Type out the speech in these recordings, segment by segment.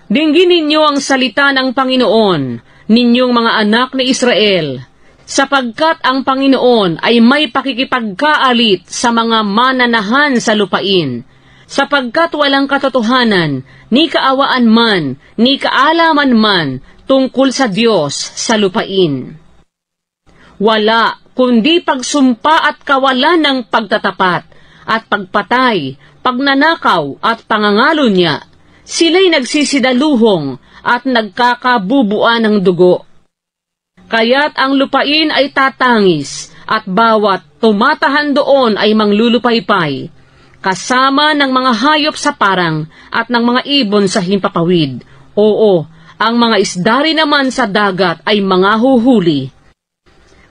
Dinggin ninyo ang salita ng Panginoon, ninyong mga anak ni Israel, sapagkat ang Panginoon ay may pakikipagkaalit sa mga mananahan sa lupain, sapagkat walang katotohanan, ni kaawaan man, ni kaalaman man, tungkol sa Diyos sa lupain. Wala, kundi pagsumpa at kawalan ng pagtatapat, at pagpatay, pagnanakaw at pangangalo niya. Sila'y nagsisidaluhong at nagkakabubuan ng dugo. Kaya't ang lupain ay tatangis, at bawat tumatahan doon ay manglulupaypay, kasama ng mga hayop sa parang at ng mga ibon sa himpapawid. Oo, ang mga isda rin naman sa dagat ay mga huhuli.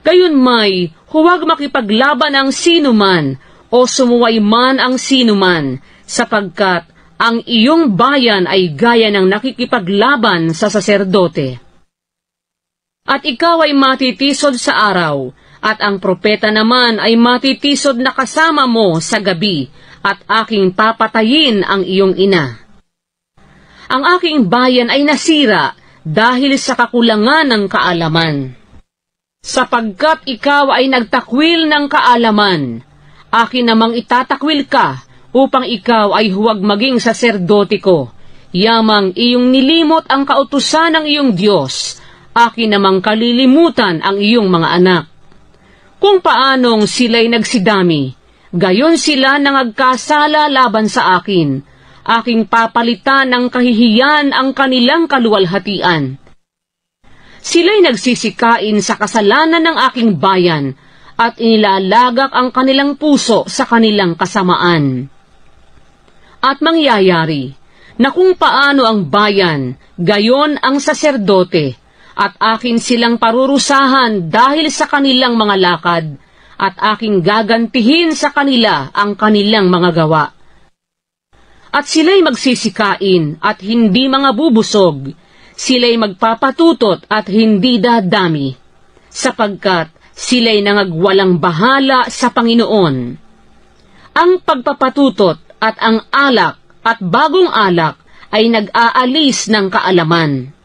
Gayunmay, huwag makipaglaban ang sinuman o sumuway man ang sinuman, sapagkat ang iyong bayan ay gaya ng nakikipaglaban sa saserdote. At ikaw ay matitisod sa araw, at ang propeta naman ay matitisod na kasama mo sa gabi, at aking papatayin ang iyong ina. Ang aking bayan ay nasira dahil sa kakulangan ng kaalaman. Sapagkat ikaw ay nagtakwil ng kaalaman, akin namang itatakwil ka, upang ikaw ay huwag maging saserdote ko. Yamang iyong nilimot ang kautusan ng iyong Diyos, akin namang kalilimutan ang iyong mga anak. Kung paanong sila'y nagsidami, gayon sila nangagkasala laban sa akin, aking papalitan ng kahihiyan ang kanilang kaluwalhatian. Sila'y nagsisikain sa kasalanan ng aking bayan, at inilalagak ang kanilang puso sa kanilang kasamaan. At mangyayari na kung paano ang bayan, gayon ang saserdote, at akin silang parurusahan dahil sa kanilang mga lakad, at aking gagantihin sa kanila ang kanilang mga gawa. At sila'y magsisikain at hindi mga bubusog, sila'y magpapatutot at hindi dadami, sapagkat sila'y nangagwalang bahala sa Panginoon. Ang pagpapatutot at ang alak at bagong alak ay nag-aalis ng kaalaman.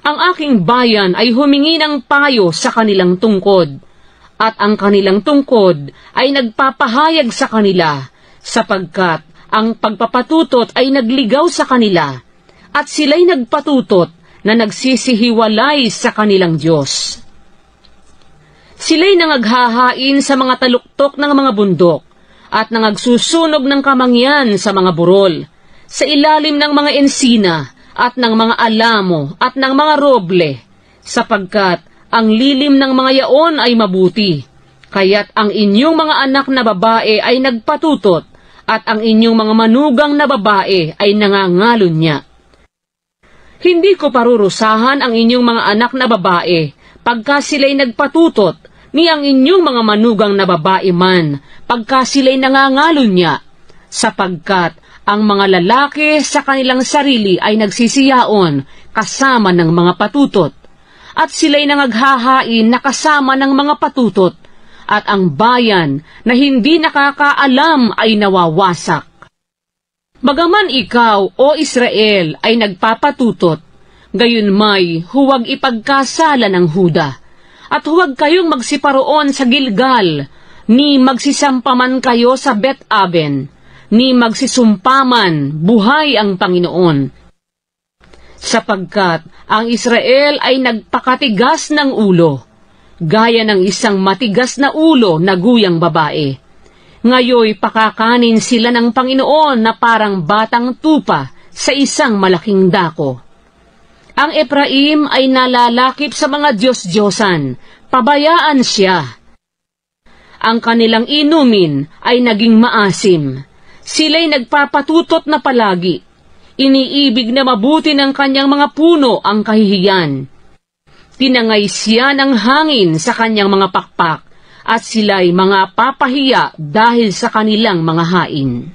Ang aking bayan ay humingi ng payo sa kanilang tungkod, at ang kanilang tungkod ay nagpapahayag sa kanila, sapagkat ang pagpapatutot ay nagligaw sa kanila, at sila'y nagpatutot na nagsisihiwalay sa kanilang Diyos. Sila'y nangaghahain sa mga taluktok ng mga bundok, at nangagsusunog ng kamangyan sa mga burol, sa ilalim ng mga ensina, at ng mga alamo, at ng mga roble, sapagkat ang lilim ng mga yaon ay mabuti, kaya't ang inyong mga anak na babae ay nagpatutot, at ang inyong mga manugang na babae ay nangangalon niya. Hindi ko parurusahan ang inyong mga anak na babae, pagka sila'y nagpatutot, ni ang inyong mga manugang na babae man, pagka sila'y nangangalon niya, sapagkat ang mga lalaki sa kanilang sarili ay nagsisiyaon kasama ng mga patutot, at sila'y nangaghahain na kasama ng mga patutot, at ang bayan na hindi nakakaalam ay nawawasak. Bagaman ikaw, o Israel, ay nagpapatutot, gayunmay huwag ipagkasala ng Huda, at huwag kayong magsiparoon sa Gilgal, ni magsisampaman kayo sa Bet-Aben, ni magsisumpaman, buhay ang Panginoon. Sapagkat ang Israel ay nagpakatigas ng ulo, gaya ng isang matigas na ulo na guyang babae. Ngayoy pakakanin sila ng Panginoon na parang batang tupa sa isang malaking dako. Ang Ephraim ay nalalakip sa mga Diyos-Diyosan, pabayaan siya. Ang kanilang inumin ay naging maasim. Sila'y nagpapatutot na palagi. Iniibig na mabuti ng kanyang mga puno ang kahihiyan. Tinangay siya ng hangin sa kanyang mga pakpak, at sila'y mga papahiya dahil sa kanilang mga hain.